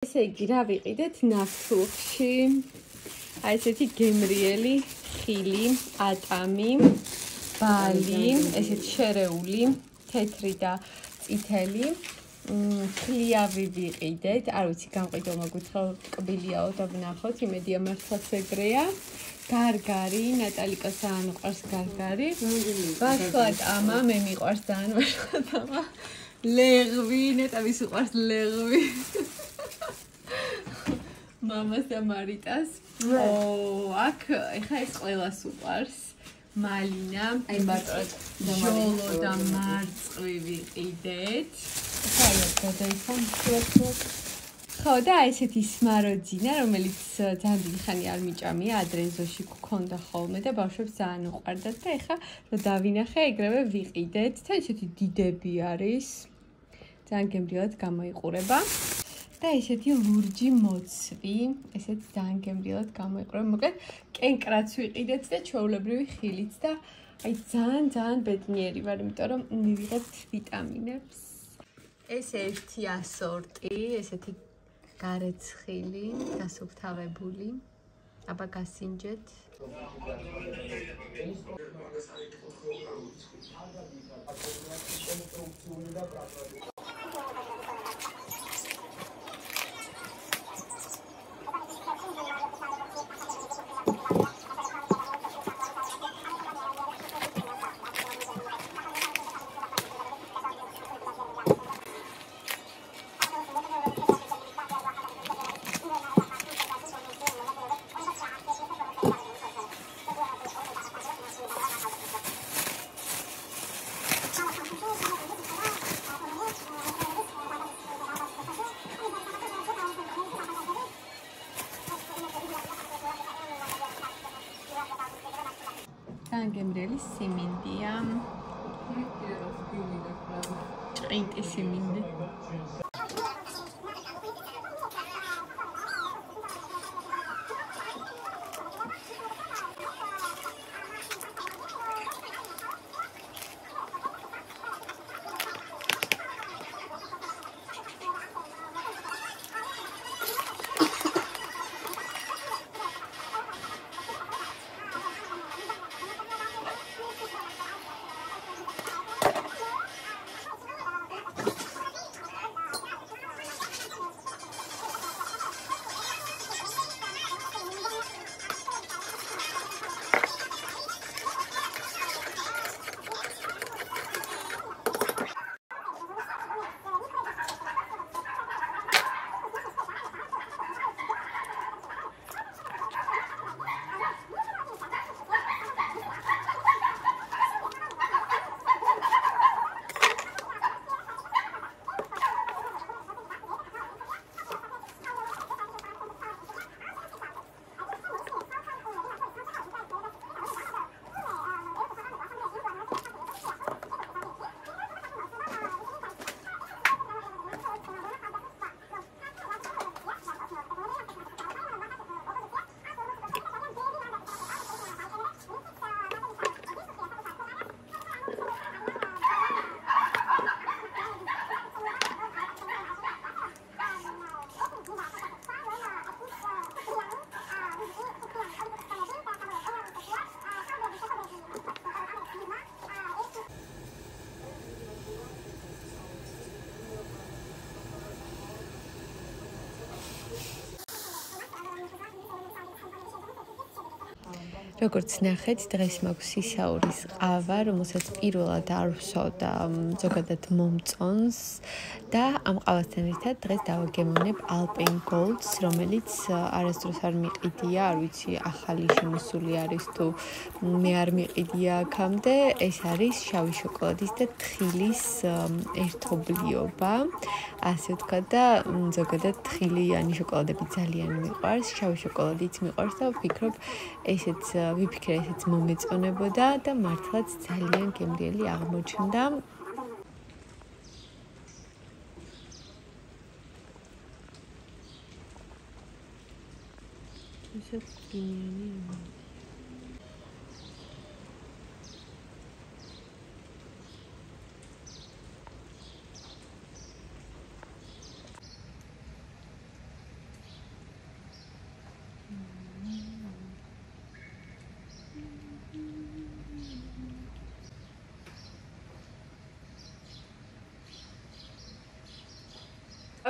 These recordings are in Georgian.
ესე იგი, რა ვიყიდეთ ნავთლუხში. აი ესეთი გემრიელი, ხილი, ატამი, ბალი, ესეთი შერეული, თეთრი და წითელი. ხლიავი ვიყიდეთ, არ ვიცი გამყიდო მოგვითხრა ტკბილიაო და ვნახოთ, იმედია მართლაც ეგრეა. გარგარი, ნატალიკა ძალიან უყვარს გარგარი. ვაშხლად ამა, მე მიყვარს ძალიან ვაშხლად ამა. ლეღვი, ნეტავის უყვარს ლეღვი. მამას და მარიტას. აქ ეხა ეს ყველას უყვარს. მალინა, აი მარტო ჟოლო და მარწყვი ვიყიდეთ. ეხა გადაიხომ ხო და ესეთი სმაროძინა, რომელიც ძალიან დიდი ხანი არ მიჭამია, ადრეზოში გქონდა ხოლმე და ბავშვებს ძალიან უყვარდათ და ეხა რომ დავინახე, ეგრევე ვიყიდეთ. თან ესეთი დიდები არის. ძალიან გემრიელად გამოიყურება. და ესეთი ლურჯი მოცვი, ესეც ძალიან გემრიელად გამოიყურება. მოკლედ, კენკრაც ვიყიდეთ და ჩვეულებრივი ხილიც და აი ძალიან ბედნიერი ვარ, იმიტომ რომ მივიღებთ ვიტამინებს. ეს ერთი ასორტი, ესეთი გარეცხილი, გასუფთავებული. აბა გასინჯეთ. ძალიან გემრიელი სიმინდია. ჭყინტი სიმინდი. როგორც ნახეთ, დღეს მაქვს სისაურის ყავა, რომელსაც პირველად არ ვსვავდა ზოგადად მომწონს და ამ ყავასთან ერთად დღეს დავაგემოვნებ Alpen Golds, რომელიც არასდროს არ მიყიდია, არ ვიცი, ახალი შემოსული არის თუ მე არ მიყიდია აქამდე. ეს არის შავი შოკოლადის და თხილის ერთობლიობა, ასე ვთქვათ და ზოგადად თხილიანი შოკოლადები ძალიან მიყვარს, შავი შოკოლადიც მიყვარს და ვფიქრობ ესეც ვიფიქრე ესეც მომეწონებოდა და მართლაც ძალიან გემრიელი აღმოჩნდა. ესე გინიანი.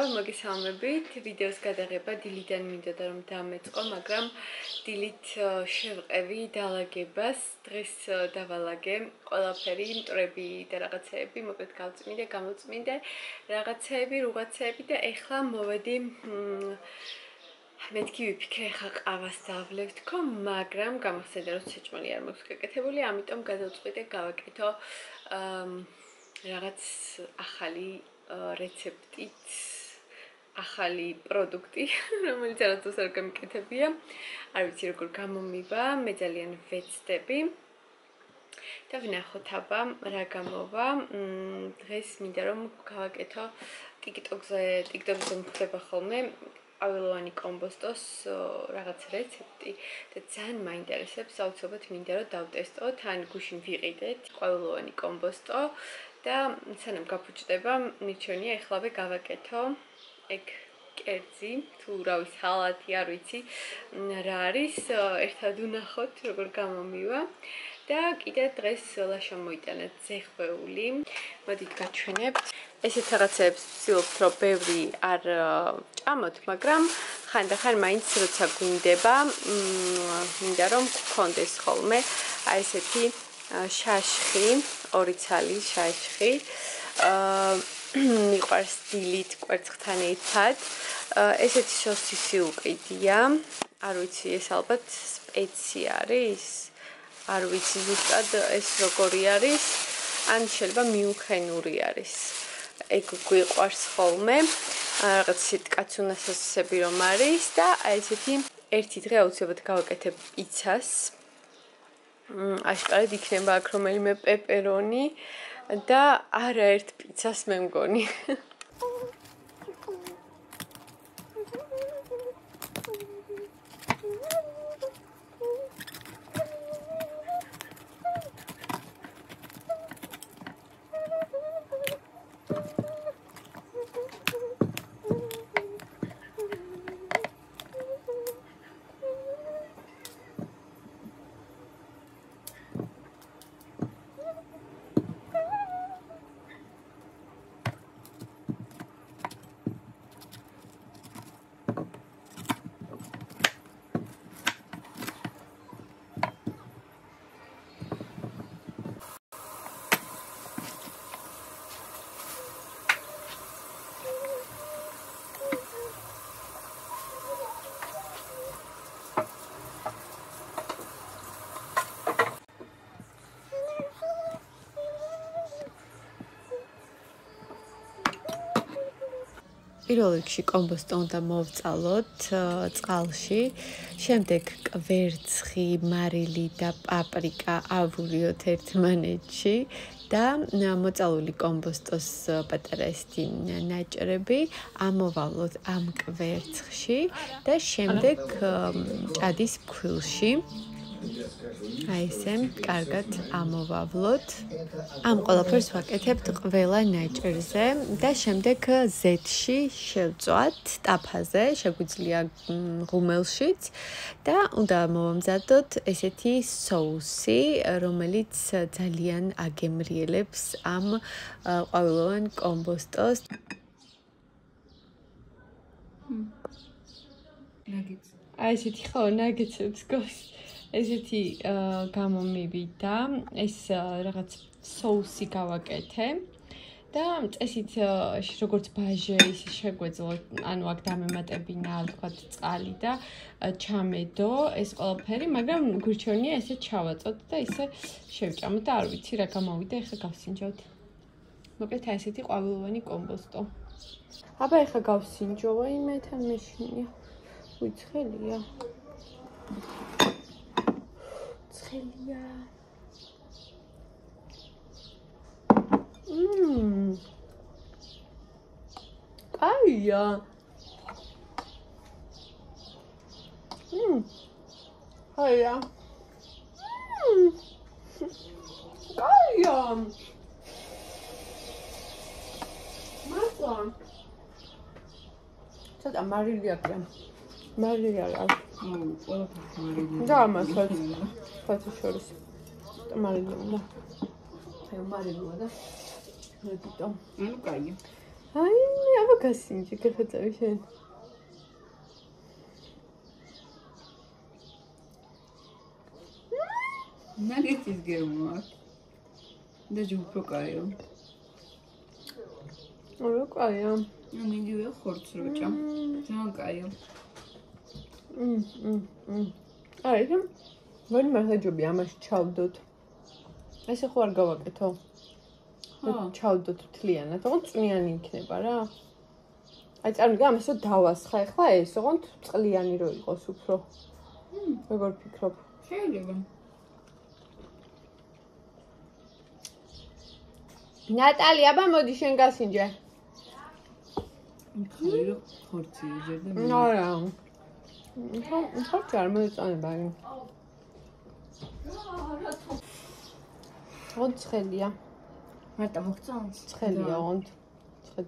მოგესალმებით. ვიდეოს გადაღება დილიდან მინდოდა რომ დამეწყო, მაგრამ დილით შევყევი დალაგებას. დღეს დავალაგე ყველაფერი, მტრები და რაღაცეები, მოკლედ გავწმინდე, გამოწმინდე რაღაცეები და ეხლა მოვედი მეთქი ვიფიქრე ხა ყავას დავვლევ თქო, მაგრამ გამახსენდა რომ საჭმელი არ მაქვს გაკეთებული, ამიტომ გადავწყვიტე გავაკეთო რაღაც ახალი რეცეპტით, ახალი პროდუქტი, რომელიც არასდროს არ გამიკეთებია. არ ვიცი როგორ გამომივა, მე ძალიან ვეცდები. და ვნახოთ აბა რა გამოვა. დღეს მინდა რომ გავაკეთო TikTok-ზე მხვდება ხოლმე ყვავილოვანი კომბოსტოს რაღაც რეცეპტი და ძალიან მაინტერესებს, აუცილებლად მინდა რომ დავტესტო, თან გუშინ ვიყიდეთ ყვავილოვანი კომბოსტო და სანამ გაფუჭდება, მირჩევნია ეხლავე გავაკეთო ეგ კერძი, თუ რა ვიცი, სალათი, არ ვიცი რა არის, ერთად ვნახოთ როგორ გამომივა. და კიდე დღეს ლაშა მოიტანა ზეხვეული. მოდით გაჩვენებთ. ესეთ რაღაცებს ვცდილობთ რომ ბევრი არ ჭამოთ, მაგრამ ხანდახან მაინც როცა გვინდება, მინდა რომ გქონდეს ხოლმე აი ესეთი შაშხი, 2 ცალი შაშხი. მიყვარს დილით კვერცხთან ერთად. ესეთი სოსისი უყიდია. არ ვიცი, ეს ალბათ სპეცი არის. არ ვიცი ზუსტად ეს როგორი არის, ან შეიძლება მიუქენური არის. ეგ გვიყვარს ხოლმე. რაღაც კაცუნა სოსისები რომ არის და აი ესეთი ერთი დღე აუცილებლად გავაკეთებ პიცას. აშკარად იქნება აქ რომელიმე პეპერონი და არაერთ პიცას მე მგონი. პირველ რიგში კომბოსტო უნდა მოვწალოთ წყალში, შემდეგ კვერცხი, მარილი და პაპრიკა ავურიოთ ერთმანეთში და მოწალული კომბოსტოს პატარა ესეთი ნაჭრები ამოვალოთ ამ კვერცხში და შემდეგ ჭადის ფქვილში. აი ესე, კარგად ამოვავლოთ. ამ ყველაფერს ვაკეთებთ ყველა ნაჭერზე და შემდეგ ზეთში შევწვათ ტაფაზე, შეგვიძლია ღუმელშიც და უნდა მოვამზადოთ ესეთი соуსი, რომელიც ძალიან აგემრიელებს ამ ყვავილოვან კომბოსტოს. აი ესეთი ხო ნაგეცებს გოს. ესეთი გამომივიდა, ეს რაღაც соуსი გავაკეთე და წესით როგორც ბაჟე ის შეგვეძლო, ანუ აქ დამემატებინა, თქვათ, წყალი და ჩამედო ეს ყველაფერი, მაგრამ გვირჩევნია ესე ჩავაწოთ და ისე შევჭამოთ და არ ვიცი რა გამოვიდა, ეხლა გავსინჯოთ. მოკლედ აი ესეთი ყვავილოვანი კომბოსტო. აბა ეხლა გავსინჯოვა იმეთან მეშინია. უცხელია. ცხელია. კაია. კაია. კაია. მართლა. ცოტა მარილი აქვს. მარილი არის. და ამასაც ფათუშორის. მარილი უნდა. აი მარილი უნდა. მე გიტო. ანუ კაია. აი, აბა გასინჯი, გახაწევი შენ. ნაგეთის გემო აქვს. და ჯუფრო კაიო. რა კაია? მიდივე ხორცს როჭა. ძალიან კაიო. აი, ვინ მახაჯობი ამაში ჩავდოთ. ესე ხო არ გავაკეთო? ხო, ჩავდოთ მთლიანად, ოღონდ წვნიანი იქნება რა. აი, წარმოგიდგენ, ამას რო დავასხა ახლა ეს, ოღონდ წყლიანი რო იყოს უფრო. როგორ ფიქრობ? შეიძლება. ნატალი, აბა მოდი შენ გასინჯე. ხაირო ხორცი იჯერდა. არა. ხორცი არ მოეწონება აი. ოღონდ ცხელია. მარტო მოგწონს? ცხელია ოღონდ.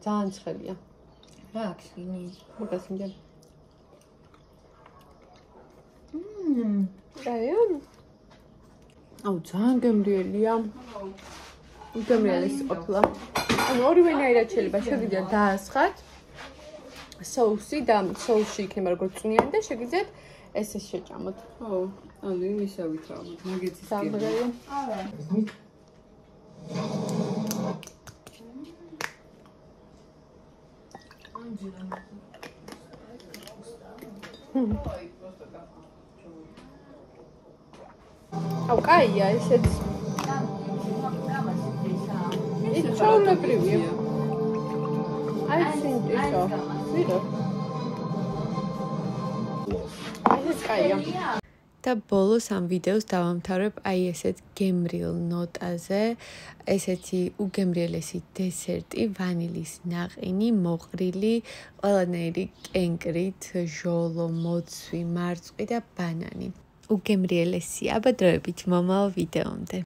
ძალიან ცხელია. რა აქვს გინი? მოგასინჯე. კაია. აუ, ძალიან გემრიელია. გემრიელის ყოფილა. ანუ ორივენაირად შეიძლება შეგიძლიათ დაასხათ. соуси და соуში იქნება როგორც წვნიანი და შეგიძლიათ ესე შეჭამოთ. ხო, ანუ იმისავით ალბათ, ნაგეთის გემო. არა. აუ, კაია ესეც. ის ჩაულებრივია. აი სინტესო. ვიდო. ეს კაია. და ბოლოს ამ ვიდეოს დავამთავრებ აი ესეთ გემრიელ ნოტაზე. ესეთი უგემრიელესი დესერტი, ვანილის ნაყინი, მოყრილი, ყველანაირი კენკრით, ჟოლო, მოცვი, მარწყვი და ბანანი. უგემრიელესია, აბა დროებით მომავალ ვიდეომდე.